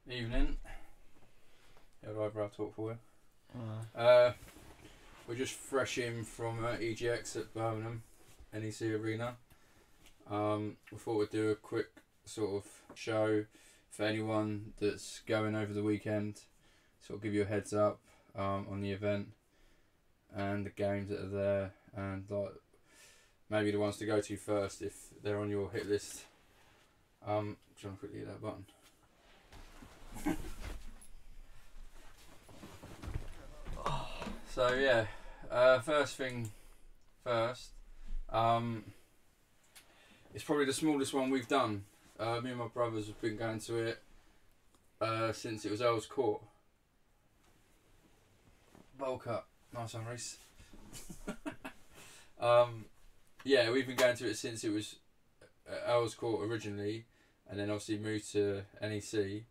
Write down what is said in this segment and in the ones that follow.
Evening. Had eyebrow talk for you. We're just fresh in from EGX at Birmingham, NEC Arena. We thought we'd do a quick sort of show for anyone that's going over the weekend, sort of give you a heads up on the event and the games that are there, and like maybe the ones to go to first if they're on your hit list. Trying to quickly hit that button. So yeah, first thing first, it's probably the smallest one we've done. Me and my brothers have been going to it since it was Earl's Court. Bowl cut, nice one, Reese. Yeah, we've been going to it since it was Earl's Court originally, and then obviously moved to NEC.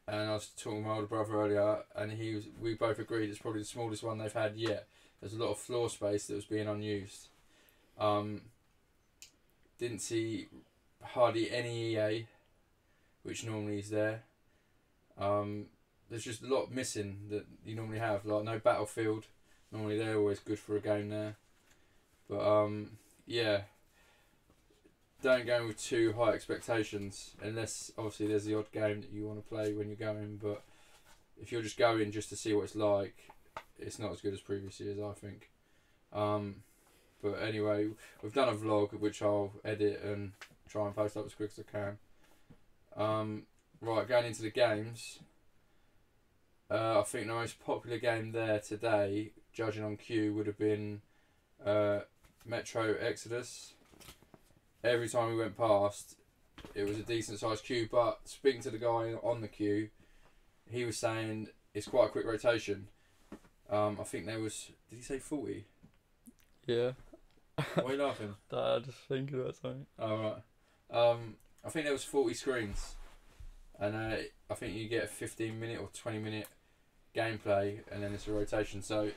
And I was talking to my older brother earlier, and we both agreed it's probably the smallest one they've had yet. There's a lot of floor space that was being unused. Didn't see hardly any EA, which normally is there. There's just a lot missing that you normally have, like no Battlefield. Normally they're always good for a game there. But yeah, don't go in with too high expectations, unless obviously there's the odd game that you want to play when you're going. But if you're just going just to see what it's like, it's not as good as previous years, I think. But anyway, we've done a vlog which I'll edit and try and post up as quick as I can. Right, going into the games, I think the most popular game there today, judging on queue, would have been Metro Exodus. Every time we went past, it was a decent sized queue, but speaking to the guy on the queue, he was saying it's quite a quick rotation. I think there was, did he say 40? Yeah. Why are you laughing? I just thinking about something. Oh, right. I think there was 40 screens, and I think you get a 15-minute or 20-minute gameplay, and then it's a rotation. So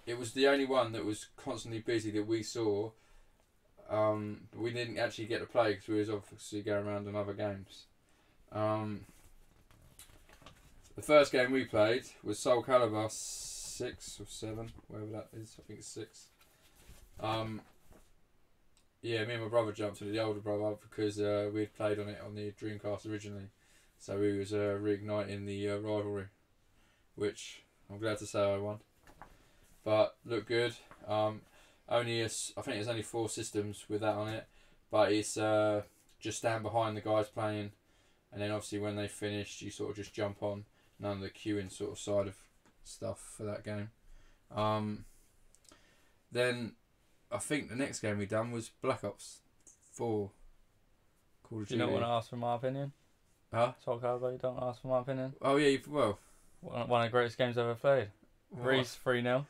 it was the only one that was constantly busy that we saw. But we didn't actually get to play because we was obviously going around on other games. The first game we played was Soul Calibur 6 or 7, whatever that is. I think it's 6. Yeah, me and my brother jumped to the older brother because we had played on it on the Dreamcast originally, so we was reigniting the rivalry, which I'm glad to say I won. But looked good. I think there's only 4 systems with that on it, but it's just stand behind the guys playing, and then obviously when they finished, you sort of just jump on. None of the queuing sort of side of stuff for that game. Then I think the next game we done was Black Ops 4. Call of Duty. Do you not want to ask for my opinion? Huh? Soul Calibur, you don't ask for my opinion? Oh yeah, well. One of the greatest games I've ever played. Reese 3-0.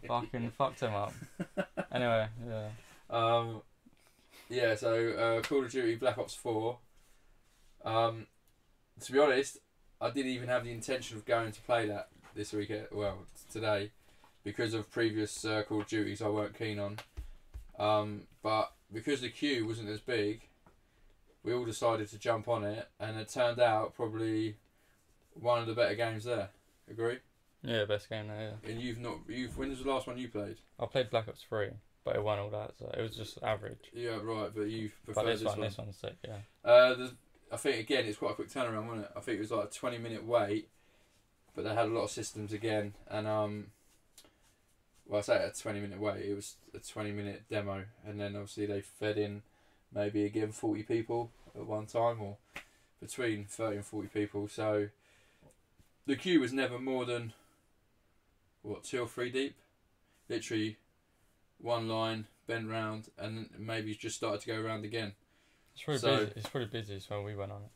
Fucking fucked him up. Anyway, yeah. Yeah, so Call of Duty Black Ops 4. To be honest, I didn't even have the intention of going to play that this weekend. Well, today, because of previous Call of Duties I weren't keen on. But because the queue wasn't as big, we all decided to jump on it, and it turned out probably one of the better games there. Agree? Yeah, best game there, yeah. And when was the last one you played? I played Black Ops 3, but it won all that, so it was just average. Yeah, right, but you prefer this one. This one's sick, yeah. I think again it's quite a quick turnaround, wasn't it? I think it was like a 20-minute wait, but they had a lot of systems again, and well, I say a 20-minute wait. It was a 20-minute demo, and then obviously they fed in maybe again 40 people at one time, or between 30 and 40 people. So the queue was never more than 2 or 3 deep, literally one line, bend round, and maybe just started to go around again. It's pretty busy when we went on it.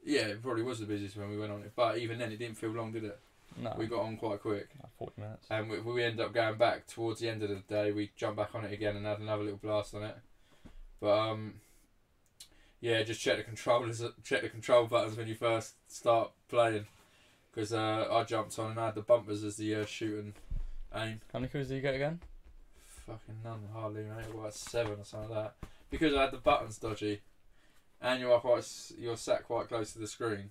Yeah, it probably was the busiest when we went on it, but even then it didn't feel long, did it? No. We got on quite quick. Like 40 minutes. And we ended up going back towards the end of the day. We jumped back on it again and had another little blast on it. But yeah, just check the control buttons when you first start playing, because I jumped on and I had the bumpers as the shoot and aim. How many kills did you get again? Fucking none, hardly, mate. Well, 7 or something like that. Because I had the buttons dodgy. and you're sat quite close to the screen,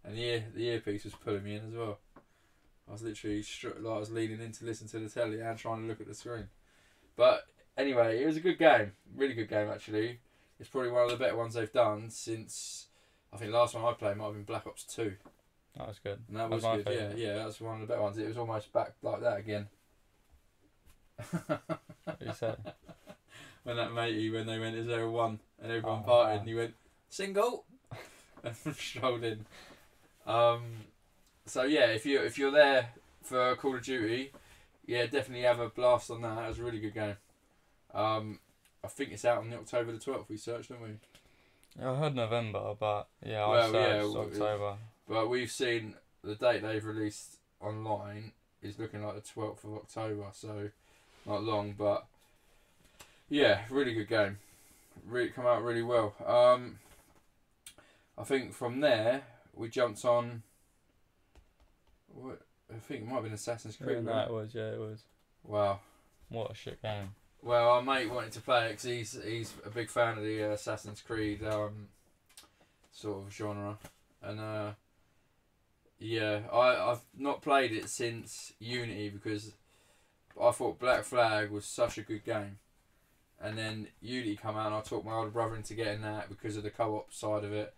and the earpiece was pulling me in as well. I was literally I was leaning in to listen to the telly and trying to look at the screen. But anyway, it was a good game, really good game actually. It's probably one of the better ones they've done since, I think the last one I played might have been Black Ops 2. That was good. And that was good, favourite. Yeah, that's one of the better ones. It was almost back like that again. What did you say? When that matey, when they went to 0-1 and everyone partied, wow. and he went, single! And strolled in. So yeah, if you're there for Call of Duty, yeah, definitely have a blast on that. That was a really good game. I think it's out on October the 12th. We searched, didn't we? Yeah, I heard November, but yeah, Well, I searched yeah, October. But we've seen the date they've released online is looking like the 12th of October, so not long. But yeah, really good game. Really come out really well. I think from there we jumped on. What I think it might have been Assassin's Creed. Yeah, no, it was. Yeah, it was. Wow. What a shit game. Well, our mate wanted to play it because he's a big fan of the Assassin's Creed sort of genre, and yeah, I've not played it since Unity because I thought Black Flag was such a good game, and then Unity come out and I talked my older brother into getting that because of the co-op side of it,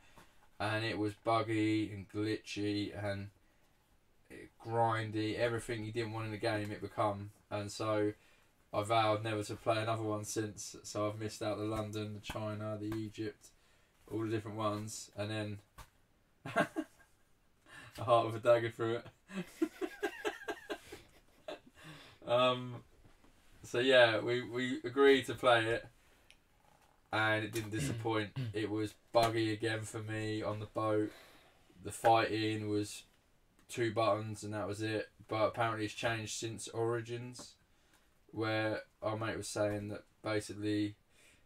and it was buggy and glitchy and grindy, everything you didn't want in the game it become, and so I vowed never to play another one since. So I've missed out the London, the China, the Egypt, all the different ones, and then a heart with a dagger through it. So yeah, we agreed to play it, and it didn't disappoint. It was buggy again for me on the boat. The fighting was 2 buttons and that was it. But apparently it's changed since Origins, where our mate was saying that basically,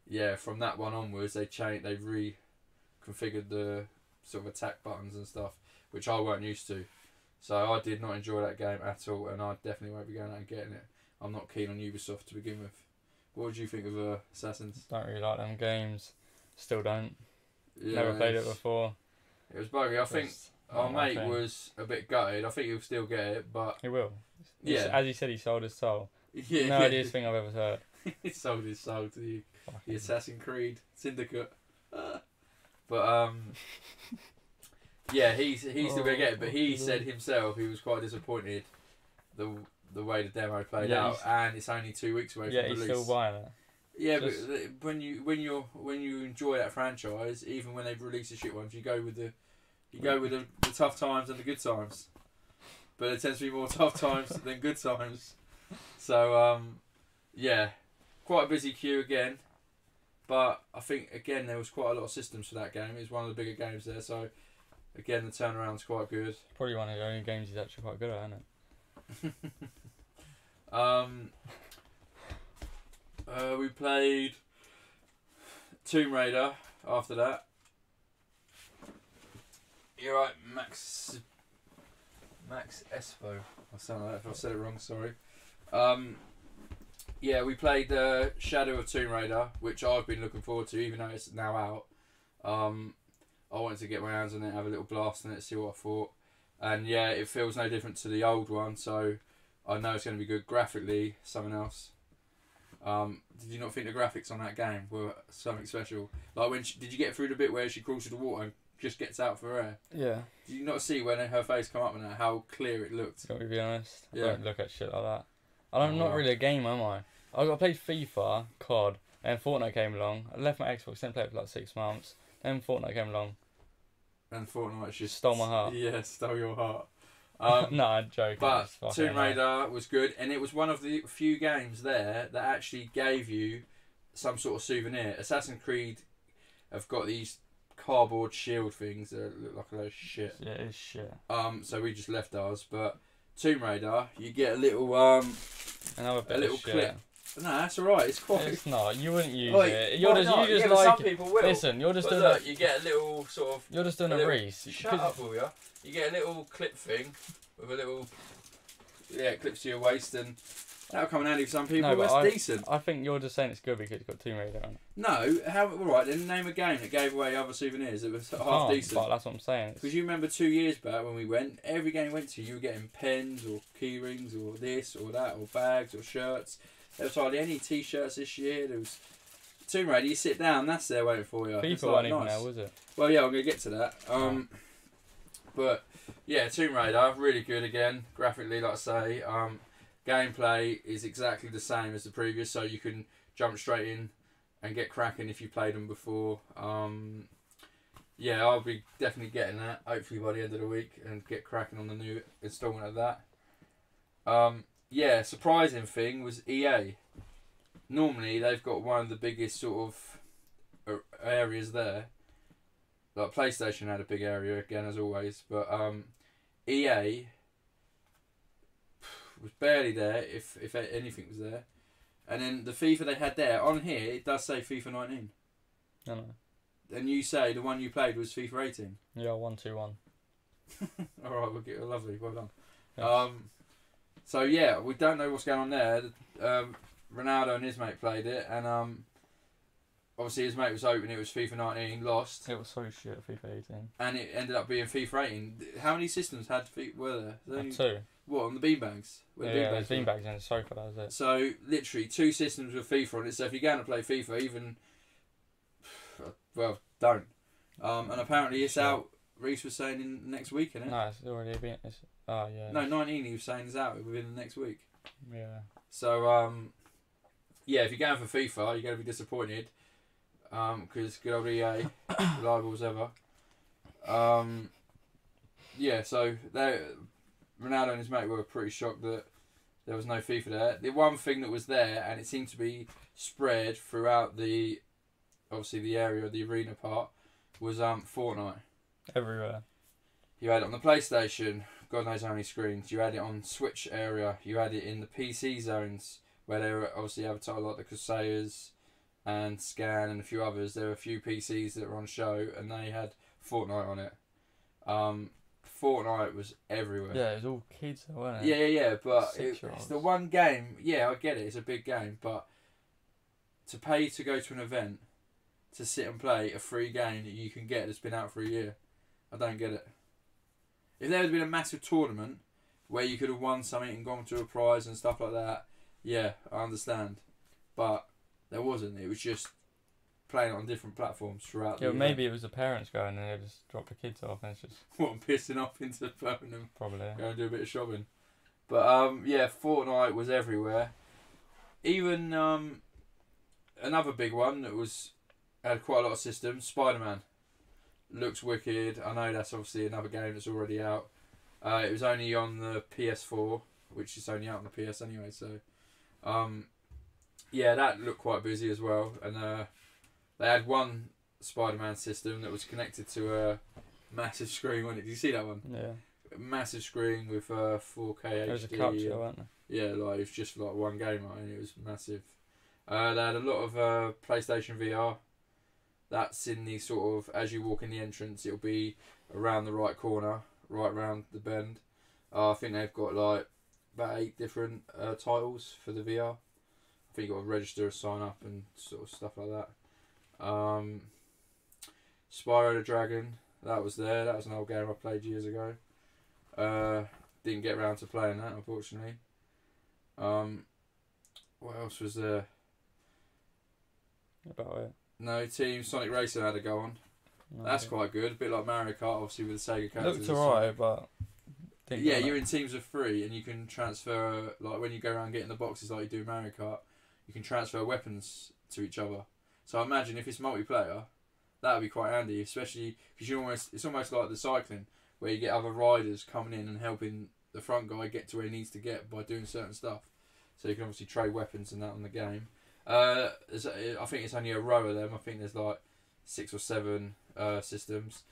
yeah, from that one onwards they reconfigured the sort of attack buttons and stuff, which I weren't used to. So I did not enjoy that game at all, and I definitely won't be going out and getting it. I'm not keen on Ubisoft to begin with. What did you think of Assassins? Don't really like them games. Still don't. Yeah, Never played it before. It was buggy. I think our mate was a bit gutted. I think he'll still get it, but He will. Yeah. As he said, he sold his soul. yeah, No idea thing I've ever heard. he sold his soul to the Fucking- Assassin's Creed Syndicate. But yeah, he's still gonna get it. But he said himself he was quite disappointed the way the demo played Yeah, out, and it's only 2 weeks away Yeah, from he's release. still buying it. Yeah, Just- but when you enjoy that franchise, even when they've released the shit ones, you go with the tough times and the good times. But there tends to be more tough times than good times. So yeah, quite a busy queue again. But I think again there was quite a lot of systems for that game. It was one of the bigger games there, so again the turnaround's quite good. Probably one of the only games he's actually quite good at, isn't it? We played Tomb Raider after that. You're right, Max Espo. I sound like that if I said it wrong, sorry. Yeah, we played Shadow of Tomb Raider, which I've been looking forward to, even though it's now out. I wanted to get my hands on it, have a little blast on it, see what I thought. And yeah, it feels no different to the old one, so I know it's going to be good. Graphically, something else. Did you not think the graphics on that game were something special? Like did you get through the bit where she crawls through the water and just gets out for air? Yeah. Did you not see when her face come up and how clear it looked? Got to be honest. Yeah. I don't look at shit like that. I'm not wow. really a gamer, am I? I played FIFA, COD, and Fortnite came along. I left my Xbox, didn't play it for like 6 months. Then Fortnite came along. And Fortnite just Stole my heart. Yeah, stole your heart. No, I'm joking. But It's fucking Tomb annoying. Raider was good, and it was one of the few games there that actually gave you some sort of souvenir. Assassin's Creed have got these cardboard shield things that look like a load of shit. Yeah, it's shit. So we just left ours. But Tomb Raider, you get a little Another bit a little of shit. clip. No, that's alright. It's quite. It's not. You wouldn't use Like, it. why You not? just Yeah, but like. some people will. Listen, you're just But doing. look, you get a little sort of. You're just doing a little- Reese. Shut up, will ya? You get a little clip thing with a little. Yeah, it clips to your waist, and That'll come in handy for some people. No, but That's decent. I think you're just saying it's good because it's got Tomb Raider on it. No, how? All right, then name a game that gave away other souvenirs that was half decent. But that's what I'm saying. Because you remember 2 years back when we went, every game we went to, you were getting pens or key rings or this or that or bags or shirts. There was hardly any T-shirts this year. There was Tomb Raider. You sit down, that's there waiting for you. FIFA wasn't even there, was it? Well, yeah, I'm gonna get to that. But yeah, Tomb Raider really good again. Graphically, like I say, gameplay is exactly the same as the previous, so you can jump straight in and get cracking if you played them before. Yeah, I'll be definitely getting that hopefully by the end of the week and get cracking on the new instalment of that. Yeah, surprising thing was EA. Normally they've got one of the biggest sort of areas there. Like PlayStation had a big area again as always, but EA was barely there if anything was there. And then the FIFA they had there on here, it does say FIFA 19. I know. And you say the one you played was FIFA 18. Yeah, 1-2-1. All right, we'll get lovely. Well done. Yes. So yeah, we don't know what's going on there. Ronaldo and his mate played it, and obviously his mate was hoping it was FIFA 19, lost. It was so shit, FIFA 18. And it ended up being FIFA 18. How many systems were there? Only 2. What, on the beanbags? Yeah, the beanbags in the sofa, that was it. So literally 2 systems with FIFA on it. So if you're going to play FIFA, even well, don't. And apparently it's out. Reese was saying in next week, isn't it? No, it's already been. Oh yeah. No, 19. He was saying is out within the next week. Yeah. So yeah, if you're going for FIFA, you're going to be disappointed. Because good old EA, reliable as ever. Yeah, so Ronaldo and his mate were pretty shocked that there was no FIFA there. The one thing that was there, and it seemed to be spread throughout obviously the area, the arena part, was Fortnite. Everywhere. You had it on the PlayStation, God knows how many screens. You had it on Switch area. You had it in the PC zones, where they were obviously advertised like the Crusaders and Scan and a few others. There were a few PCs that were on show, and they had Fortnite on it. Fortnite was everywhere. Yeah, it was all kids, wasn't it? Yeah, but it's the one game. Yeah, I get it. It's a big game, but to pay to go to an event to sit and play a free game that you can get that's been out for a year, I don't get it. If there had been a massive tournament where you could have won something and gone to a prize and stuff like that, yeah, I understand. But there wasn't. It was just playing it on different platforms throughout. Yeah, maybe it was the parents going and they just dropped the kids off and it's just what, I'm pissing off into phone them. Probably. Go and do a bit of shopping. But yeah, Fortnite was everywhere. Even another big one that had quite a lot of systems, Spider-Man. Looks wicked. I know that's obviously another game that's already out. It was only on the PS4, which is only out on the PS anyway, so yeah, that looked quite busy as well. And they had one Spider-Man system that was connected to a massive screen, wasn't it? Did you see that one? Yeah. A massive screen with 4K HD. There was a couch there, weren't there? Yeah, like it was just like one game, right? And it was massive. They had a lot of PlayStation VR. That's in the sort of, as you walk in the entrance, it'll be around the right corner, right round the bend. I think they've got like about 8 different titles for the VR. I think you've got to register, sign up and sort of stuff like that. Spyro the Dragon, that was there. That was an old game I played years ago. Didn't get around to playing that, unfortunately. What else was there? About it. No, Team Sonic Racing had a go on. No, that's quite good. A bit like Mario Kart, obviously with the Sega characters. Looked alright, but yeah, you're in teams of 3, and you can transfer, like when you go around getting the boxes, like you do Mario Kart, you can transfer weapons to each other. So I imagine if it's multiplayer, that would be quite handy, especially because it's almost like the cycling, where you get other riders coming in and helping the front guy get to where he needs to get by doing certain stuff. So you can obviously trade weapons and that on the game. I think it's only a row of them. I think there's like 6 or 7 systems.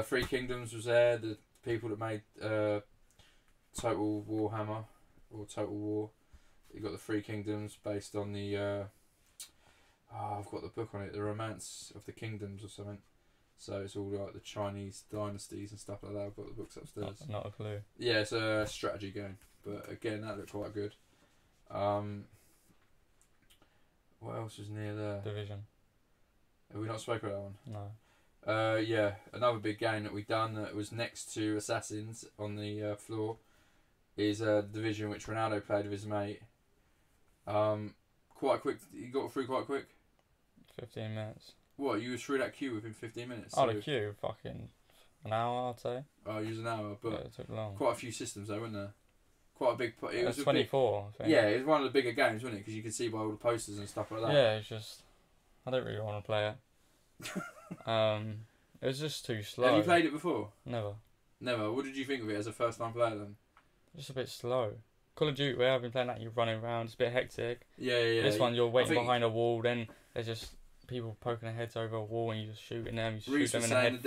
Three Kingdoms was there. The people that made Total Warhammer or Total War. You got the Three Kingdoms based on the. I've got the book on it. The Romance of the Kingdoms or something. So it's all like the Chinese dynasties and stuff like that. I've got the books upstairs. Not a clue. Yeah, it's a strategy game, but again that looked quite good. What else was near there? Division. Have we not spoken about that one? No. Yeah, another big game that we done that was next to Assassins on the floor is Division, which Ronaldo played with his mate. Quite quick. You got through quite quick. 15 minutes. What, you was through that queue within 15 minutes? Oh, the queue, fucking an hour, I'd say. Oh, it was an hour, but yeah, it took long. Quite a few systems though, weren't there? Quite a big. It was 24. I think. Yeah, it was one of the bigger games, wasn't it? Because you could see by all the posters and stuff like that. Yeah, it's just I don't really want to play it. It was just too slow. Have you played it before? Never. Never. What did you think of it as a first-time player then? Just a bit slow. Call of Duty, where I've been playing that, you're running around. It's a bit hectic. Yeah. This one, you're waiting behind a wall. Then there's just people poking their heads over a wall, and you're just shooting them. You shoot them in the head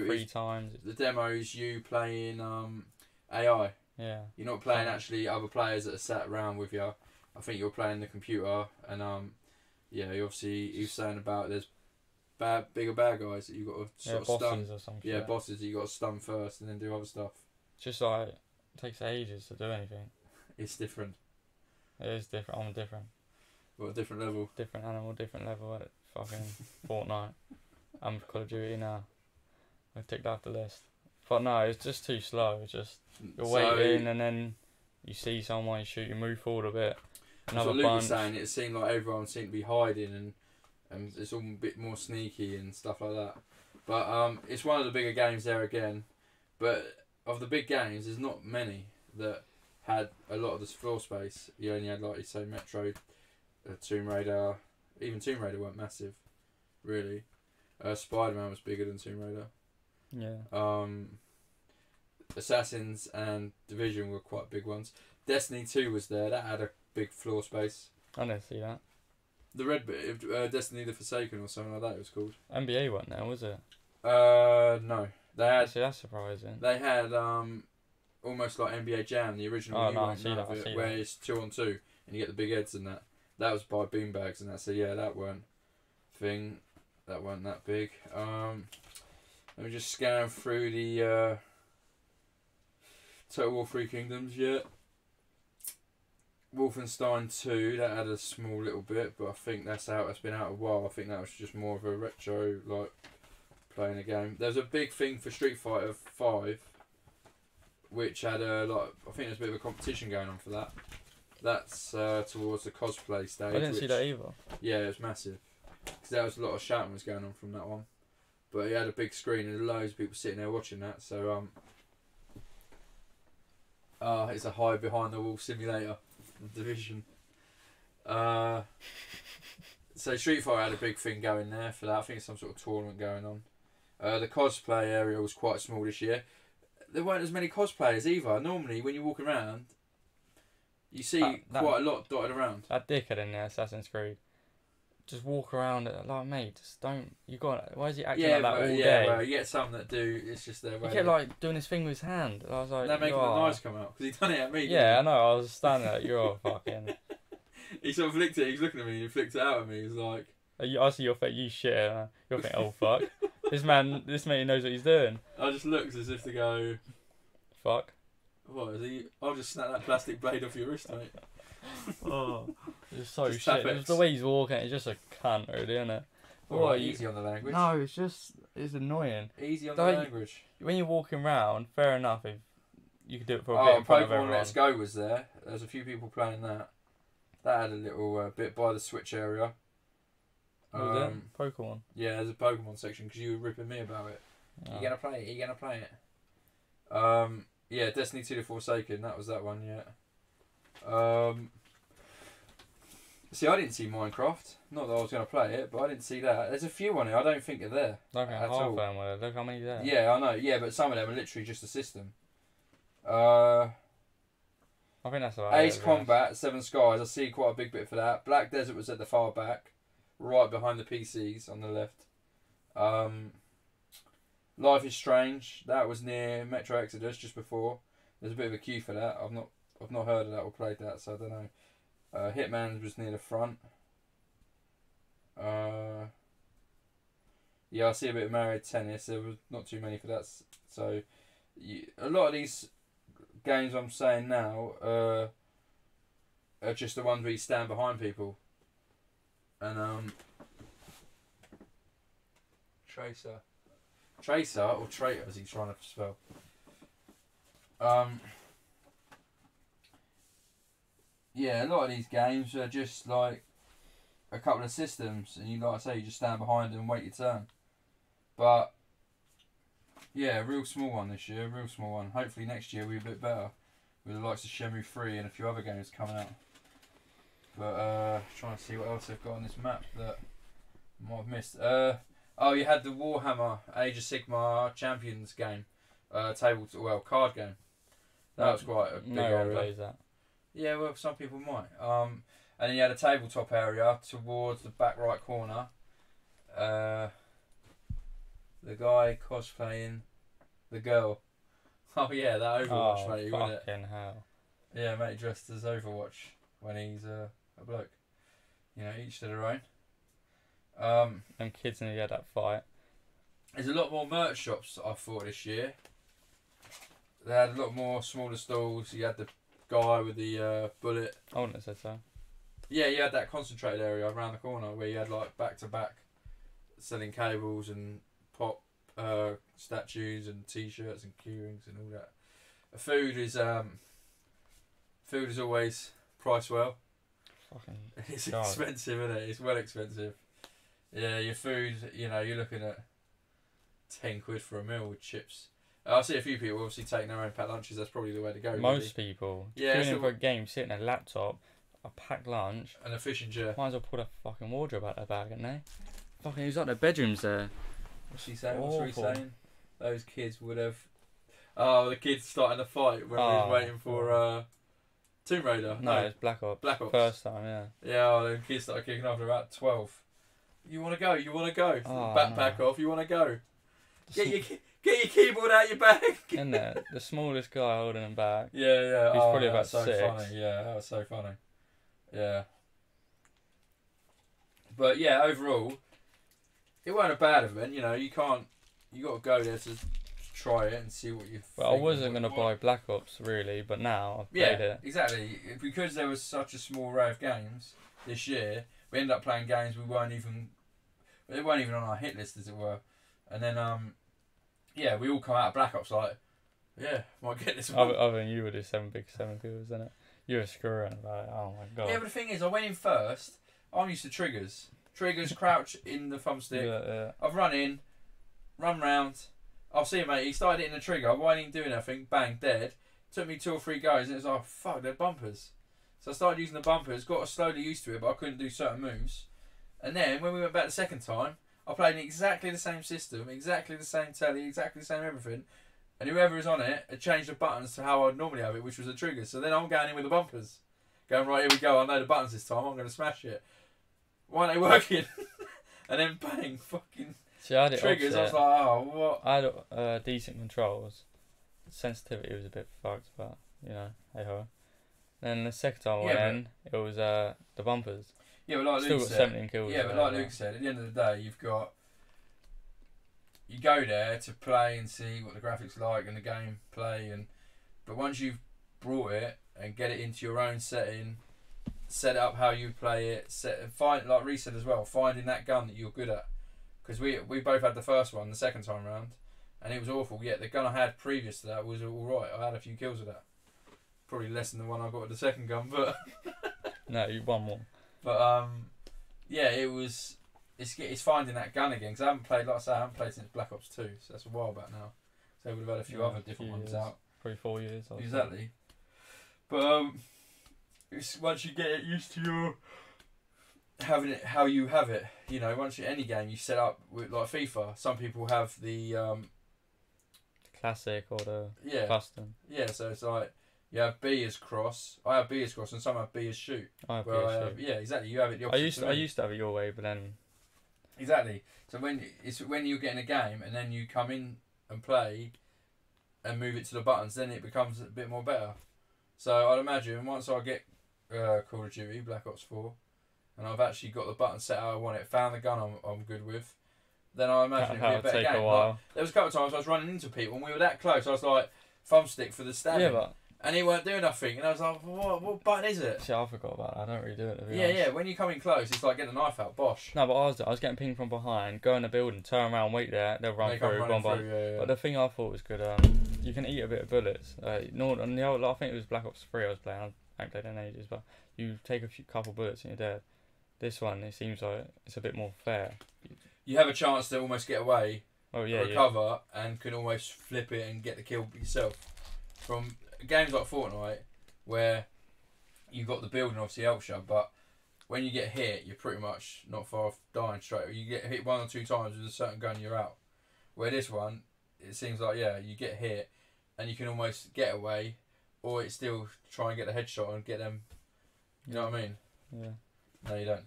three times. The demo is you playing AI. Yeah. You're not playing actually other players that are sat around with you. I think you're playing the computer, and yeah, you're saying about there's bigger bad guys that you got to sort of stun. Or something. Yeah, bosses that you got to stun first and then do other stuff. It's just like it takes ages to do anything. It's different. It is different. I'm different. What, a different level? Different animal, different level at fucking Fortnite. I'm Call of Duty now. I've ticked off the list. But no, it's just too slow. It's just you're waiting and then you see someone, you shoot, you move forward a bit. That's what Luke was saying. It seemed like everyone seemed to be hiding and it's all a bit more sneaky and stuff like that. But it's one of the bigger games there again. But of the big games, there's not many that had a lot of this floor space. You only had, like you say, Metro, Tomb Raider. Even Tomb Raider weren't massive, really. Spider-Man was bigger than Tomb Raider. Yeah. Assassins and Division were quite big ones. Destiny 2 was there. That had a big floor space. I didn't see that. The red bit, Destiny the Forsaken or something like that it was called. NBA wasn't there, was it? No. They had. See, that's surprising. They had almost like NBA Jam, the original. Oh no, I see that. Where it's 2-on-2 and you get the big heads and that. That was by beanbags and that. So yeah, that weren't thing. That weren't that big. Let me just scan through the Total War 3 Kingdoms. Yeah. Wolfenstein 2, that had a small little bit, but I think that's out. That's been out a while. I think that was just more of a retro, like playing a game. There's a big thing for Street Fighter 5, which had a lot. I think there's a bit of a competition going on for that. That's towards the cosplay stage. I didn't see that either. Yeah, it was massive. Because there was a lot of shouting was going on from that one. But it had a big screen and loads of people sitting there watching that. So it's a hide behind the wall simulator. Division. So Street Fighter had a big thing going there for that. I think it's some sort of tournament going on. The cosplay area was quite small this year. There weren't as many cosplayers either. Normally, when you walk around, you see quite a lot dotted around. That dickhead in there, Assassin's Creed. Just walk around like, mate, just don't. You got. Why is he acting like that all day? Well, you get some that do. It's just their way. He kept like doing his thing with his hand. I was like, that making the knives come out because he done it at me. Yeah, I know. I was standing there. You're fucking. He sort of flicked it. He's looking at me. and He flicked it out at me. He's like, I see your face. You shit. You're thinking, oh fuck. This mate knows what he's doing. I just looked as if to go. Fuck. What is he? I'll just snap that plastic blade off your wrist, mate. Oh, it's so just shit. It's the way he's walking. It's just a cunt, really, isn't it? Alright, easy on the language. No, it's annoying. Easy on the language. When you're walking around, fair enough. If you could do it for a bit. in front of everyone. Let's Go was there. There's a few people playing that. That had a little bit by the Switch area. Was it? Pokemon. Yeah, there's a Pokemon section because you were ripping me about it. Oh. You gonna play it? You gonna play it? Yeah, Destiny 2 The Forsaken. That was that one. Yeah. See, I didn't see Minecraft. Not that I was going to play it, but I didn't see that. There's a few on it. I don't think they're there. Look at half of them. Look how many there. Yeah, I know. Yeah, but some of them are literally just a system. I think that's about Ace Combat, Seven Skies. I see quite a big bit for that. Black Desert was at the far back, right behind the PCs on the left. Life is Strange. That was near Metro Exodus just before. There's a bit of a queue for that. I've not heard of that or played that, so I don't know. Hitman was near the front. Yeah, I see a bit of Married Tennis. There was not too many for that. So, a lot of these games I'm saying now, are just the ones where you stand behind people. And Tracer or traitor, as he's trying to spell. Yeah, a lot of these games are just like a couple of systems, and you, like I say, you just stand behind and wait your turn. But yeah, a real small one this year, a real small one. Hopefully next year we'll be a bit better with the likes of Shenmue 3 and a few other games coming out. But trying to see what else they've got on this map that I might have missed. Oh, you had the Warhammer Age of Sigmar Champions game, card game. That was quite a big one plays that. Yeah, well, some people might. And then you had a tabletop area towards the back right corner. The guy cosplaying the girl. Oh yeah, that Overwatch mate, wasn't it? Fucking hell. Yeah, mate, dressed as Overwatch when he's a bloke. You know, each to their own. Them kids nearly had that fight. There's a lot more merch shops, I thought, this year. They had a lot more smaller stalls. You had the guy with the bullet. I wouldn't have said so. Yeah, you had that concentrated area around the corner where you had like back to back selling cables and pop statues and t-shirts and keyrings and all that. Food is always priced well. Fucking It's God. expensive, isn't it? It's well expensive. Yeah, your food, you know, you're looking at £10 for a meal with chips. I see a few people obviously taking their own packed lunches. That's probably the way to go. Most people. Yeah, Tuning in for a game, sitting at a laptop, a packed lunch. And a fish and jerk. Might as well pull a fucking wardrobe out their bag, hadn't they? Fucking, who's like their bedrooms there? What's she saying? Awful. What's she saying? Those kids would have. Oh, the kids starting a fight when we was waiting for Tomb Raider. No, it's Black Ops. Black Ops. First time, yeah. Yeah, the kids started kicking off at about 12. You want to go? You want to go? Oh, Backpack off. You want to go? Get your keyboard out your bag. In there, the smallest guy holding him back. Yeah. He's probably about so 6. funny. Yeah, that was so funny. Yeah. But yeah, overall, it wasn't a bad event. You know, you got to go there to try it and see what you. Well, I wasn't gonna buy Black Ops really, but now I've played it. Exactly. Because there was such a small array of games this year, we ended up playing games they weren't even on our hit list, as it were. And then yeah, we all come out of Black Ops like, yeah, might get this one. Other than you were just 7 kills, isn't it? You were screwing like, oh my god. Yeah, but the thing is, I went in first. I'm used to triggers. Triggers, crouch in the thumbstick. Yeah. I've run in, run round. I'll see you, mate. He started hitting the trigger. I wasn't even doing anything. Bang, dead. Took me 2 or 3 goes, and it was like, fuck, they're bumpers. So I started using the bumpers. Got slowly used to it, but I couldn't do certain moves. And then when we went back the second time, I played in exactly the same system, exactly the same telly, exactly the same everything. And whoever is on it had changed the buttons to how I'd normally have it, which was the triggers. So then I'm going in with the bumpers. Going, right, here we go. I know the buttons this time. I'm going to smash it. Why aren't they working? And then bang, fucking See, I had it triggers. opposite. I was like, oh, what? I had decent controls. Sensitivity was a bit fucked, but, you know, hey ho. Then the second time I went in, it was the bumpers. Yeah, but like Still Luke got said, 17 kills. yeah, but like Luke said, at the end of the day, you go there to play and see what the graphics like and the game play, but once you've brought it and get it into your own setting, set it up how you play it, find, like Reece said as well, finding that gun that you're good at, because we both had the first one the second time round, and it was awful. Yet the gun I had previous to that was all right. I had a few kills with that, probably less than the one I got with the second gun, but no, you won more. But yeah, it's finding that gun again, because I haven't played, like I say, I haven't played since Black Ops 2, so that's a while back now. So we've had a few other different ones out. Probably 4 years. Exactly. But it's once you get used to your having it how you have it, you know, once you any game you set up with, like FIFA, some people have the classic or the custom. Yeah, so it's like you have B as cross. I have B as cross, and some have B as shoot. I have B as shoot. Yeah, exactly. You have it the I opposite. used to have it your way, but then exactly. So when you get in a game and then you come in and play and move it to the buttons, then it becomes a bit more better. So I'd imagine once I get Call of Duty Black Ops 4, and I've actually got the button set how I want it, found the gun I'm good with, then I imagine it'd be a better game. A while. Like, there was a couple of times I was running into people and we were that close. I was like, thumbstick for the stabbing. Yeah, and he weren't doing nothing, and I was like, what button is it? Shit, I forgot about that. I don't really do it, to be Yeah, honest. yeah. When you come in close, it's like getting a knife out. Bosh. No, but I was getting pinged from behind, go in the building, turn around, wait there, they'll run They come through, running bomb. through, yeah. But the thing I thought was good, you can eat a bit of bullets. No, on the old, I think it was Black Ops 3 I was playing. I haven't played in ages, but you take a couple bullets and you're dead. This one, it seems like it's a bit more fair. You have a chance to almost get away, Oh yeah, recover, and can almost flip it and get the kill yourself. From games like Fortnite, where you've got the building obviously helps you, but when you get hit, you're pretty much not far off dying straight away. You get hit 1 or 2 times with a certain gun, you're out. Where this one, it seems like, yeah, you get hit and you can almost get away, or it's still try and get the headshot and get them. You know what I mean? Yeah. No, you don't.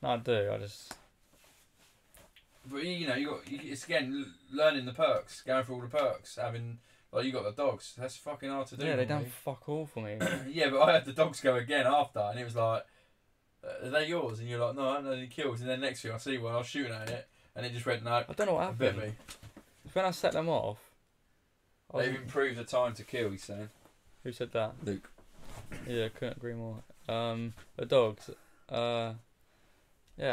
No, I do. I just. But it's again learning the perks, going through all the perks, having like you got the dogs. That's fucking hard to do. Yeah, they normally. done fuck all for me. Yeah, but I had the dogs go again after, and it was like, are they yours? And you're like, no, I haven't had any kills. And then next thing I see one, I was shooting at it, and it just went, no. I don't know what It bit happened. me. When I set them off. They've improved the time to kill, he's saying. Who said that? Luke. Yeah, couldn't agree more. The dogs. Yeah,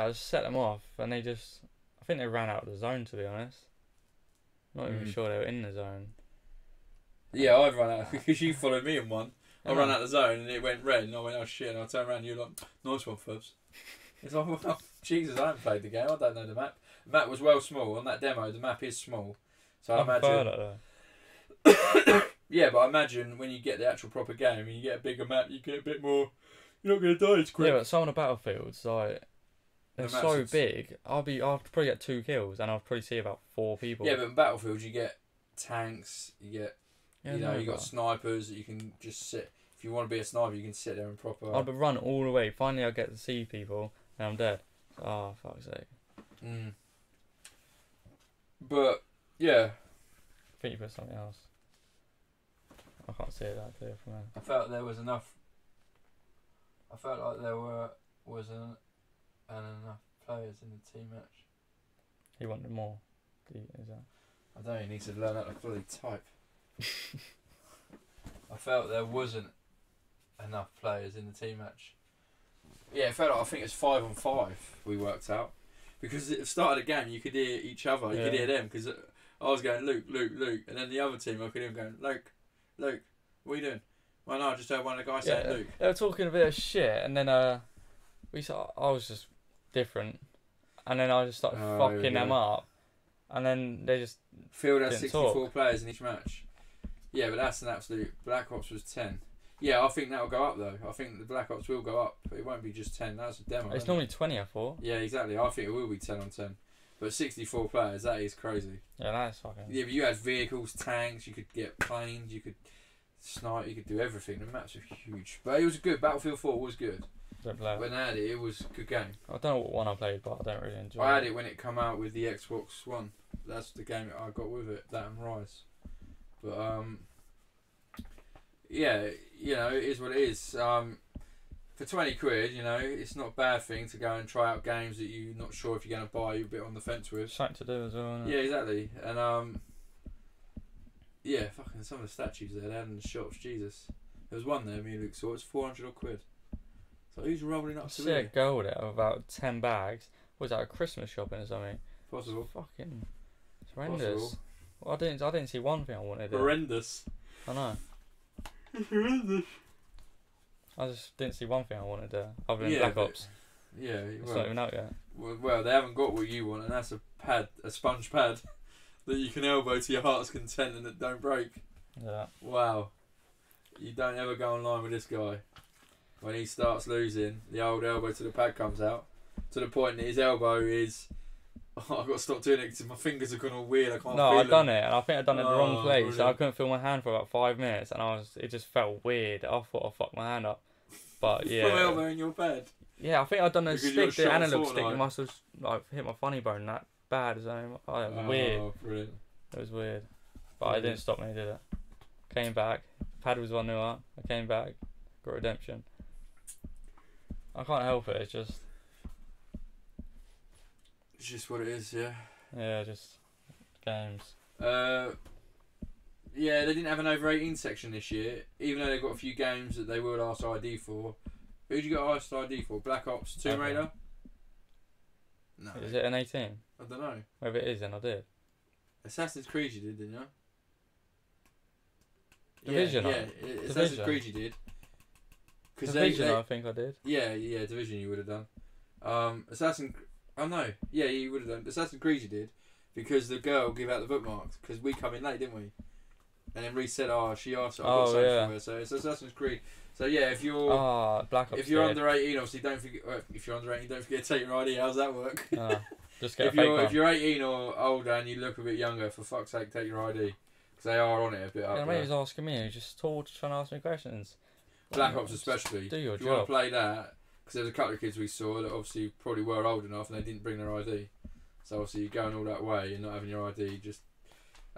I just set them off, and they just. I think they ran out of the zone, to be honest. Not even sure they were in the zone. Yeah, I've run out because you followed me in one. I Yeah. ran out of the zone and it went red, and I went, oh shit, and I turned around and you were like, nice one, Fubs. It's like, well, Jesus, I haven't played the game, I don't know the map. The map was well small. On that demo, the map is small. So I imagine. That, Yeah, but I imagine when you get the actual proper game and you get a bigger map, you get a bit more. You're not going to die as quick. yeah, but some of the battlefields, like. They're The maps so is- big. I'll probably get 2 kills, and I'll probably see about 4 people. Yeah, but in Battlefield, you get tanks, you get. Yeah, You got snipers that you can just sit. If you want to be a sniper, you can sit there and proper. I'd run all the way. Finally, I get to see people, and I'm dead. Oh, fuck's sake. But yeah, I think you put something else. I can't see it that clear from there. I felt there was enough. I felt like there was enough players in the team match. He wanted more. Is that? I don't even need to learn how to fully type. I felt there wasn't enough players in the team match. Yeah, it felt like I think it's 5 on 5 we worked out. Because at the start of the game you could hear each other, you could hear them, because I was going Luke, Luke, Luke, and then the other team I could hear them going Luke, Luke, what are you doing? Well no, I just heard one of the guys saying Luke. They were talking a bit of shit, and then I was just different, and then I just started fucking them up, and then they just Field has didn't 64 talk. players in each match. Yeah, but that's an absolute. Black Ops was 10. Yeah, I think that'll go up though. I think the Black Ops will go up, but it won't be just 10. That's a demo. It's normally 20, I thought. Yeah, exactly. I think it will be 10 on 10. But 64 players, that is crazy. Yeah, that's fucking. Yeah, but you had vehicles, tanks, you could get planes, you could snipe, you could do everything. The maps are huge. But it was good. Battlefield 4 was good. Don't play it. When I had it, it was a good game. I don't know what one I played, but I don't really enjoy I had it when it came out with the Xbox One. That's the game that I got with it, that and Rise. But, yeah, you know, it is what it is. For 20 quid, you know, it's not a bad thing to go and try out games that you're not sure if you're going to buy, you're a bit on the fence with. Something to do as well, isn't it? Yeah, exactly. And, yeah, fucking some of the statues there, they had in the shops, Jesus. There was one there, me and Luke saw, it's 400 odd quid. So who's rolling up I to see a me? girl there with about 10 bags. Was that a Christmas shopping or something? Possible. It's fucking it's horrendous. Possible. Well, I didn't see one thing I wanted. Horrendous. I know. It's horrendous. I just didn't see one thing I wanted there, other than Yeah, Black but- Ops. Yeah, It's well, not even out yet. well, they haven't got what you want, and that's a sponge pad that you can elbow to your heart's content and that don't break. Yeah. Wow. You don't ever go online with this guy. When he starts losing, the old elbow to the pad comes out, to the point that his elbow is... Oh, I've got to stop doing it because my fingers have gone all weird, I can't No, feel I've done it, and I think I've done it in the wrong Oh, place. So I brilliant. couldn't feel my hand for about 5 minutes, and it just felt weird. I thought I fucked my hand up. But From yeah. elbow in your bed. Yeah, I think I've done the Because you got stick, the shot on analog stick. Fortnite. It must have like hit my funny bone that bad. So it was weird. Oh, brilliant. It was weird. But it didn't stop me, did it? Came back. Pad was 1-0 up. I came back. Got redemption. I can't help it. It's just It's just what it is, yeah. yeah, just games. Yeah, they didn't have an over 18 section this year, even though they've got a few games that they will ask ID for. Who'd you get asked ID for? Black Ops, Tomb Raider? No. Is it an 18? I don't know. Whether it is, then I did. Assassin's Creed you did, didn't you? Division, Yeah, Assassin's Creed you did. Division, I think I did. Yeah, Division you would have done. Oh no, yeah, you would have done. Assassin's Creed you did, because the girl gave out the bookmarks, because we come in late, didn't we? And then Reece said, she asked, I've got something for her, so it's Assassin's Creed. So yeah, if you're Black Ops if you're under 18, obviously don't forget. If you're under 18, don't forget to take your ID. How's that work? Just get if you're 18 or older and you look a bit younger, for fuck's sake, take your ID, because they are on it a bit. Yeah, mate was asking me. He was just trying to ask me questions. Black Ops especially. Do your if job. You want to play that, because there's a couple of kids we saw that obviously probably were old enough and they didn't bring their ID. So obviously you're going all that way and not having your ID just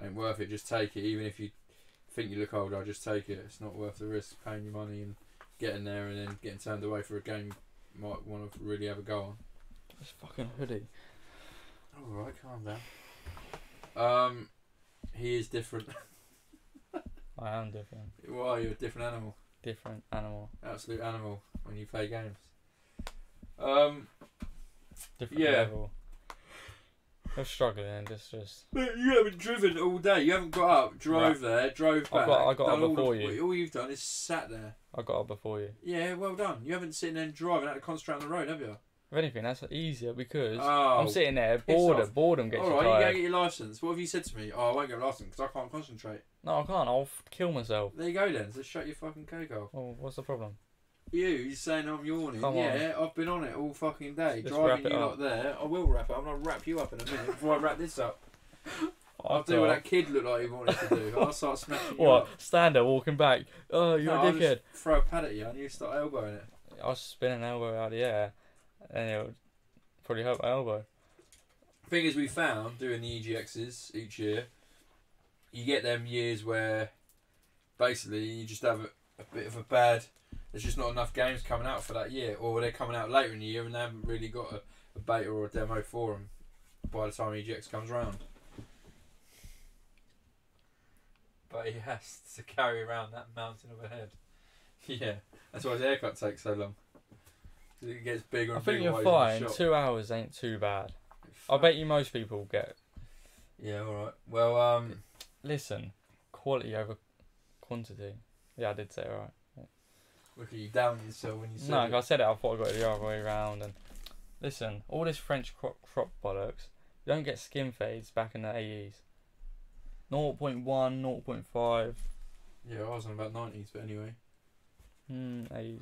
ain't worth it. Just take it, even if you think you look older. Just take it. It's not worth the risk paying your money and getting there and then getting turned away for a game you might want to really have a go on. This fucking hoodie. Alright, calm down. He is different. I am different. Why are you a different animal? Different animal. Absolute animal when you play games. Different level. I'm struggling. Just. But you haven't driven all day. You haven't got up, drove back. I got up before you. All you've done is sat there. I got up before you. Yeah, well done. You haven't sitting there and driving, had to concentrate on the road, have you? If anything, that's easier because I'm sitting there, boredom gets you tired. tired. You go get your licence. What have you said to me? I won't get a licence because I can't concentrate. No, I can't. I'll kill myself. There you go then. So shut your fucking cake off. Well, what's the problem? You're saying I'm yawning. Come on. I've been on it all fucking day. Just driving you lot there. I will wrap it. I'm going to wrap you up in a minute before I wrap this up. I'll do what that kid looked like he wanted to do. I'll start smashing you up. Stand there walking back. Oh, you're a dickhead. I'll just throw a pad at you and you start elbowing it. I'll spin an elbow out of the air and it'll probably hurt my elbow. Thing is, we found doing the EGXs each year, you get them years where basically you just have a bit of a bad. There's just not enough games coming out for that year, or they're coming out later in the year and they haven't really got a beta or a demo for them by the time EGX comes around. But he has to carry around that mountain of a head. Yeah, that's why his haircut takes so long. It gets bigger and bigger. I think you're fine. 2 hours ain't too bad. I bet you most people get. Yeah, alright. Well, listen, quality over quantity. Yeah, I did say it right. Yeah. Look at you downing yourself when you said it. No, I said it, I thought I got it the other way around. And listen, all this French crop bollocks, you don't get skin fades back in the 80s. 0.1, 0.5. Yeah, I was on about 90s, but anyway. 80s.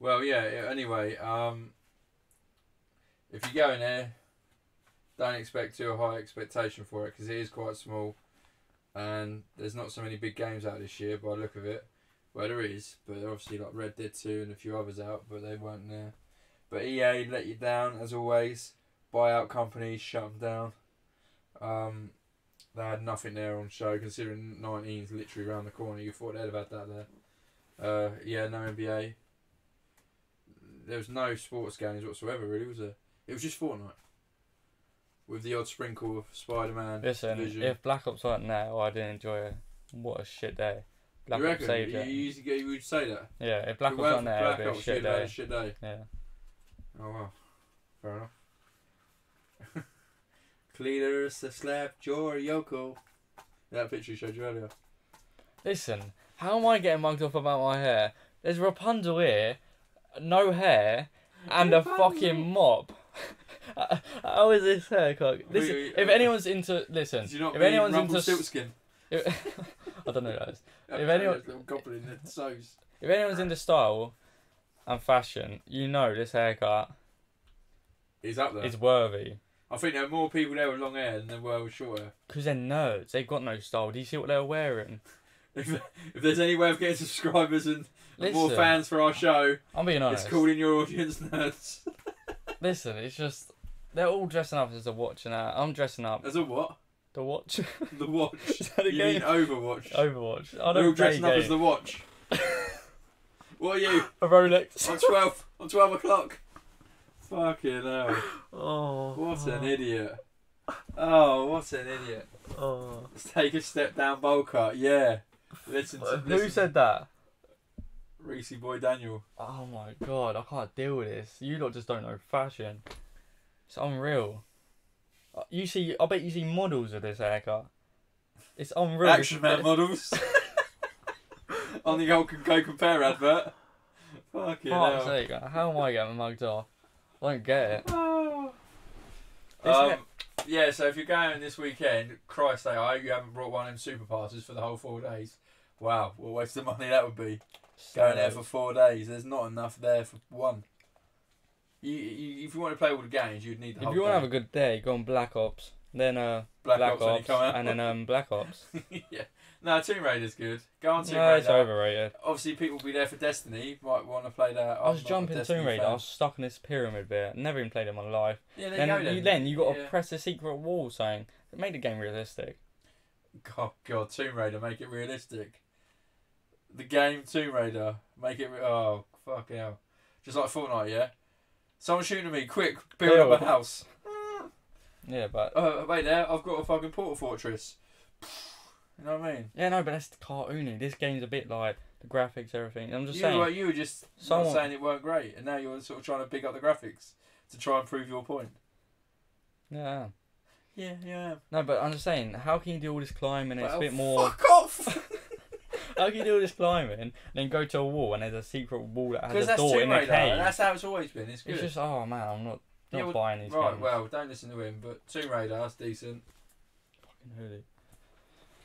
Well, yeah, anyway, if you go in there, don't expect too high expectation for it, because it is quite small, and there's not so many big games out this year by the look of it. Well, there is, but obviously like Red Dead 2 and a few others out, but they weren't there. But EA let you down, as always. Buyout companies, shut them down. They had nothing there on show, considering 19's literally around the corner. You thought they'd have had that there. Yeah, no NBA. There was no sports games whatsoever, really, was there? It was just Fortnite. With the odd sprinkle of Spider-Man. Listen, Division. If Black Ops weren't there, I didn't enjoy it. What a shit day. Black Ops saved it. You would say that? Yeah, if Black Ops weren't there, it would be a shit day. A shit day. Yeah. Oh, wow. Fair enough. Cletus, the slap, Jory, Yoko. That picture you showed you earlier. Listen, how am I getting mugged off about my hair? There's Rapunzel here, no hair, and a fucking mop. How is this haircut? If anyone's into, listen, if anyone's into Silkskin? I don't know that is. If anyone's into style and fashion, you know this haircut is up there. It's worthy. I think there are more people there with long hair than there were with short hair. Because they're nerds. They've got no style. Do you see what they're wearing? If there's any way of getting subscribers and more fans for our show, I'm being honest. It's called In Your Audience Nerds. Listen, it's just they're all dressing up as a watch and I'm dressing up as a what? The watch. The watch. You mean Overwatch? Overwatch. They're all dressing up as the watch. What are you? A Rolex. On 12 o'clock. Fucking hell. Oh. What an idiot. Oh, what an idiot. Oh. Let's take a step down bowl cut. Yeah. Listen to Who said that? Reese Boy Daniel. Oh my god, I can't deal with this. You lot just don't know fashion. It's unreal. You see, I bet you see models of this haircut. It's unreal. Action Man models. On the old Go Compare advert. Fucking Fuck's hell. sake, how am I getting mugged off? I don't get it. Yeah, so if you're going this weekend, Christ, I hope you haven't brought one of them super passes for the whole 4 days. Wow, what a waste of money that would be. Going there for 4 days, there's not enough there for one. If you want to play all the games, you'd need the whole If you want to day. have a good day, go on Black Ops. Then Black Ops when you come out. and then Black Ops. Yeah. No, Tomb Raider's good. Go on Tomb No, Raider. it's overrated. Obviously, people will be there for Destiny. Might want to play that. I was jumping Tomb Raider. I was stuck in this pyramid bit. Never even played it in my life. Yeah, there you go Then you got to Yeah. press a secret wall saying make the game realistic. God, Tomb Raider, make it realistic. The game Tomb Raider, make it. Oh, fucking hell. Just like Fortnite, yeah? Someone shooting at me, quick, build up a house. Yeah, but Wait there, I've got a fucking portal fortress. You know what I mean? yeah, no, but that's cartoony. This game's a bit like the graphics, everything. I'm just saying. You were just not saying it weren't great, and now you're sort of trying to pick up the graphics to try and prove your point. Yeah. Yeah. No, but I'm just saying, how can you do all this climbing? It's a bit more. Fuck off! How can you do all this climbing and then go to a wall and there's a secret wall that has Because a that's door Tomb in a Raider. cave? That's how it's always been. It's good. It's just, oh man, I'm not buying these right, games. well, don't listen to him, but Tomb Raider, that's decent. Fucking hoodie.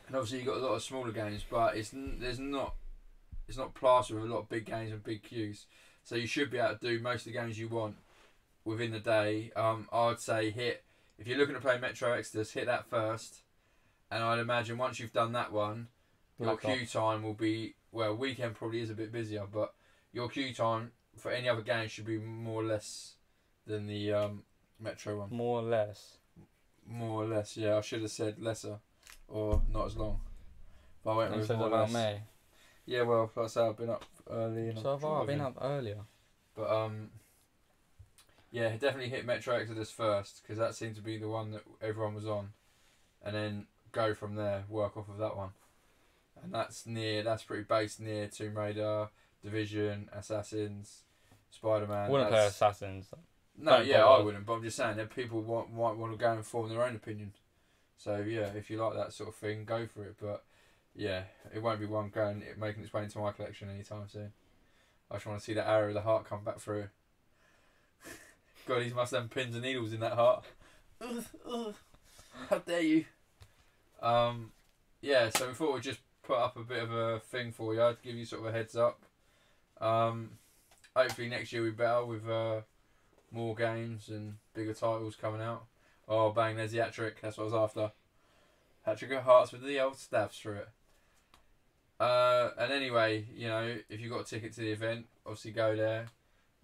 And obviously you got a lot of smaller games, but it's not plastered with a lot of big games and big queues. So you should be able to do most of the games you want within the day. I'd say if you're looking to play Metro Exodus, hit that first. And I'd imagine once you've done that one, your queue time will be, well, weekend probably is a bit busier, but your queue time for any other game should be more or less than the Metro one. More or less. More or less, yeah. I should have said lesser or not as long. But I went You with said more or about less. me. Yeah, well, like I say, I've been up early. And So far, I've been up earlier. But yeah, definitely hit Metro Exodus first because that seemed to be the one that everyone was on, and then go from there, work off of that one. And that's pretty based near Tomb Raider, Division, Assassins, Spider-Man. Wouldn't play Assassins. No, Don't yeah, bother. I wouldn't. But I'm just saying that people might want to go and form their own opinion. So yeah, if you like that sort of thing, go for it. But yeah, it won't be one making its way into my collection anytime soon. I just want to see that arrow of the heart come back through. God, he must have pins and needles in that heart. How dare you? Yeah, so we thought we'd just put up a bit of a thing for you to give you sort of a heads up. Hopefully next year we'll be better with more games and bigger titles coming out. Oh, bang, there's the hat-trick. That's what I was after. Hat-trick of hearts with the old stabs through it. And anyway, you know, if you got a ticket to the event, obviously go there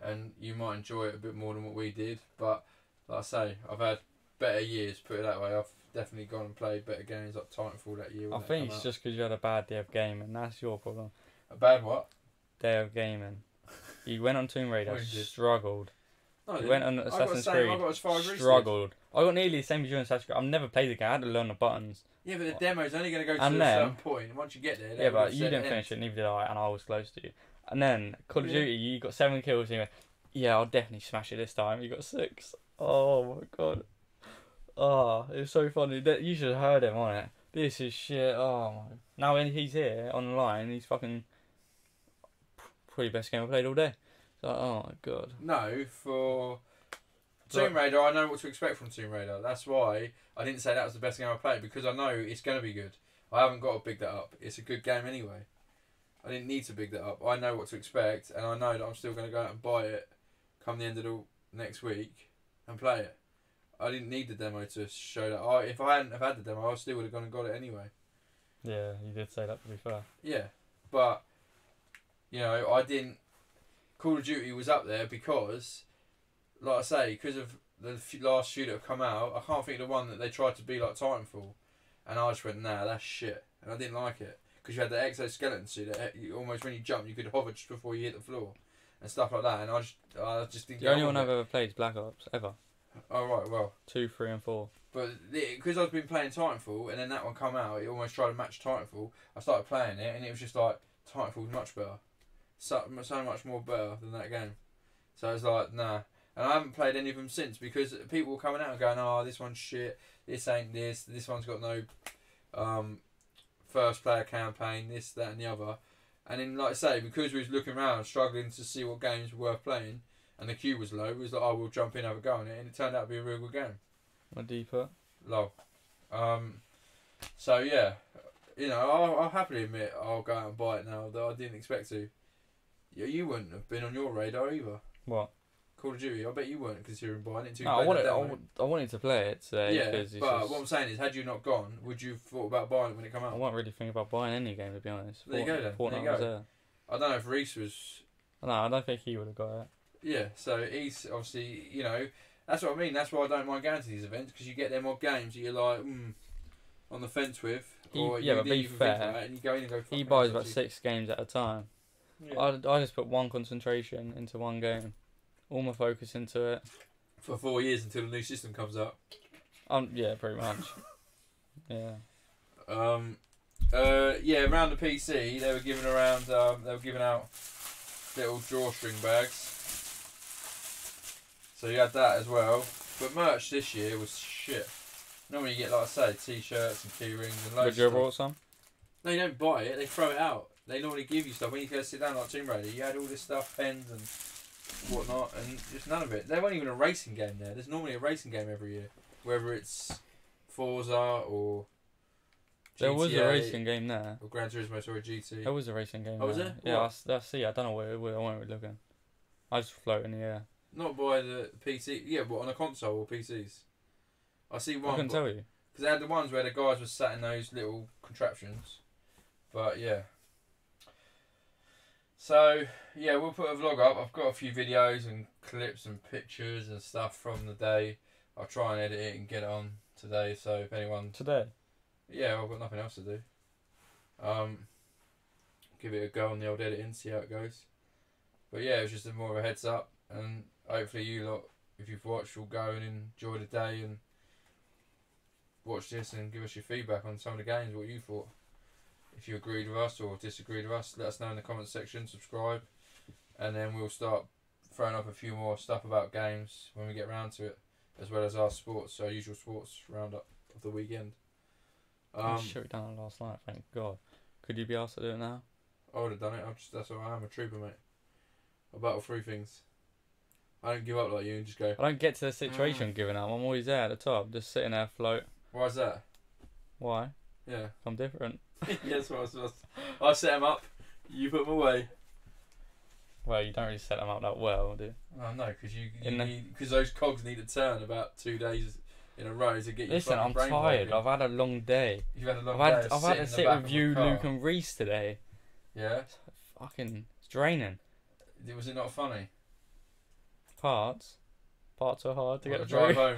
and you might enjoy it a bit more than what we did. But like I say, I've had better years, put it that way. I've definitely gone and played better games like Titanfall that year. I think it's just because you had a bad day of gaming. That's your problem. A bad what? Day of gaming. You went on Tomb Raider, What you did? struggled. No, I You went didn't. on I got the Assassin's same- Creed, I got as far as Reese did. struggled. I got nearly the same as you in Assassin's Creed. I've never played the game. I had to learn the buttons. Yeah, but the demo's only going to go to And a then- certain point. And once you get there, Yeah, but you didn't finish it, neither did I, and I was close to you. And then Call of Yeah. Duty, you got 7 kills, and you went, yeah, I'll definitely smash it this time. You got 6. Oh my god. Oh, it was so funny. You should have heard him on it. This is shit. Oh my. Now when he's here online, he's fucking probably best game I played all day. It's like, oh my god. No, for Tomb Raider, I know what to expect from Tomb Raider. That's why I didn't say that was the best game I played, because I know it's going to be good. I haven't got to big that up. It's a good game anyway. I didn't need to big that up. I know what to expect, and I know that I'm still going to go out and buy it come the end of the next week and play it. I didn't need the demo to show that. If I hadn't have had the demo, I still would have gone and got it anyway. Yeah, you did say that, to be fair. Yeah, but you know, I didn't. Call of Duty was up there because, like I say, because of the last few that have come out, I can't think of the one that they tried to be like Titanfall, and I just went, nah, that's shit, and I didn't like it because you had the exoskeleton suit that almost when you jump you could hover just before you hit the floor, and stuff like that. And I just didn't. The only one I've ever played is Black Ops ever. Oh right, well. 2, 3, and 4. But because I've been playing Titanfall, and then that one come out, it almost tried to match Titanfall. I started playing it, and it was just like Titanfall's much better, so much more better than that game. So I was like, nah. And I haven't played any of them since because people were coming out and going, oh, this one's shit, this ain't this one's got no first player campaign, this, that and the other. And then, like I say, because we was looking around, struggling to see what games were worth playing, and the queue was low, we was like, oh, we'll jump in, have a go on it, and it turned out to be a real good game. What do you put? Low. So yeah, you know, I'll happily admit I'll go out and buy it now, though I didn't expect to. Yeah, you wouldn't have been on your radar either. What? Call of Duty. I bet you weren't considering buying it. No, I wanted to play it today. Yeah, it's but just, what I'm saying is, had you not gone, would you have thought about buying it when it came out? I wasn't really thinking about buying any game, to be honest. There you go then. Fortnite There you go. was there. I don't know if Reese was. No, I don't think he would have got it. Yeah, so he's obviously, you know, that's what I mean. That's why I don't mind going to these events, because you get them odd games that you're like, on the fence with. Or yeah, you but be even think fair, about it and you go in and go, he fuck, buys that's about actually- 6 games at a time. Yeah. I just put one concentration into one game. All my focus into it. For 4 years until the new system comes out. Yeah, pretty much. Yeah. Yeah, around the PC, they were giving around. They were giving out little drawstring bags. So you had that as well. But merch this year was shit. Normally you get, like I say, t-shirts and key rings and loads Would you of have stuff. brought some? No, you don't buy it. They throw it out. They normally give you stuff when you go sit down like Tomb Raider. You had all this stuff, pens and whatnot, and just none of it. There wasn't even a racing game there. There's normally a racing game every year, whether it's Forza or GTA, There was a racing game there. or Gran Turismo or a GT. There was a racing game Oh, was there. there? Yeah, What? that's see. I don't know where I wasn't really looking. I just float in the air. Not by the PC. Yeah, but on a console or PCs. I see I one. couldn't tell you. Because they had the ones where the guys were sat in those little contraptions. But yeah. So yeah, we'll put a vlog up. I've got a few videos and clips and pictures and stuff from the day. I'll try and edit it and get it on today. So if anyone, Today? yeah, I've got nothing else to do. Give it a go on the old editing, see how it goes. But yeah, it was just more of a heads up, and hopefully you lot, if you've watched, will go and enjoy the day and watch this and give us your feedback on some of the games, what you thought. If you agreed with us or disagreed with us, let us know in the comments section, subscribe, and then we'll start throwing up a few more stuff about games when we get round to it, as well as our usual sports roundup of the weekend. I shut it down last night, thank God. Could you be asked to do it now? I would have done it. That's what I am, a trooper, mate. I battle through things. I don't give up like you and just go. I don't get to the situation giving up. I'm always there at the top, just sitting there afloat. Why is that? Why? Yeah. I'm different. Yes, what I was supposed to. I set them up. You put them away. Well, you don't really set them up that well, do you? Oh no, because you In the- need, because those cogs need to turn about 2 days in a row to get your Listen, fucking I'm brain tired. working. I've had a long day. You've had a long I've day. had of to sitting sit in the back with of you, a car. Luke, and Reese today. Yeah. Fucking, it's draining. Was it not funny? Parts are hard to What, get the drive through. home.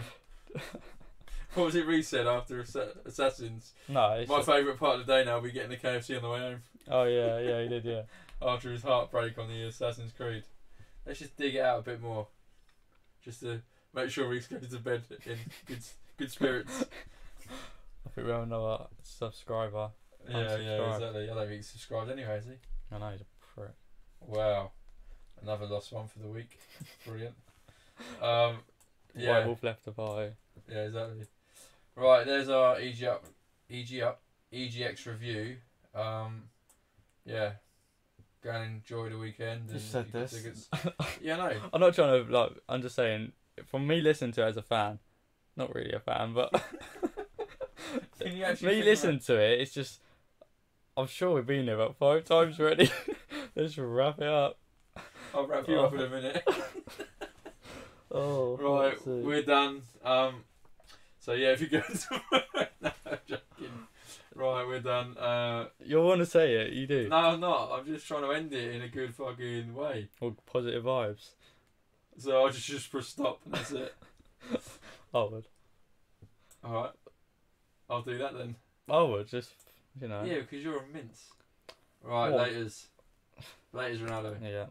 What was it Reese said after Assassins? No, it's My just, favourite part of the day now will be getting the KFC on the way home. oh yeah, he did, yeah. After his heartbreak on the Assassin's Creed. Let's just dig it out a bit more. Just to make sure Reese goes to bed in good spirits. I think we have another subscriber. Yeah, Unsubscribe. exactly. I don't think he's subscribed anyway, is he? I know he's a prick. Wow. Another lost one for the week. Brilliant. White Yeah. Wolf left the party. Yeah, exactly. Right, there's our EGX review. Yeah. Go and enjoy the weekend. You And said you get this. tickets. Yeah, I know. I'm not trying to, like, I'm just saying, from me listening to it as a fan, not really a fan, but Can you actually me think listening to it, it's just, I'm sure we've been here about 5 times already. Let's wrap it up. I'll wrap you up in a minute. Oh, Right, let's see. we're done. So yeah, if you go to no, I'm joking. Right, we're done. You want to say it, you do. No, I'm not. I'm just trying to end it in a good fucking way. Or positive vibes. So I'll just press stop and that's it. I would. Alright. I'll do that then. I would, just, you know. Yeah, because you're a mince. Right, What? laters. Laters, Ronaldo. Yeah.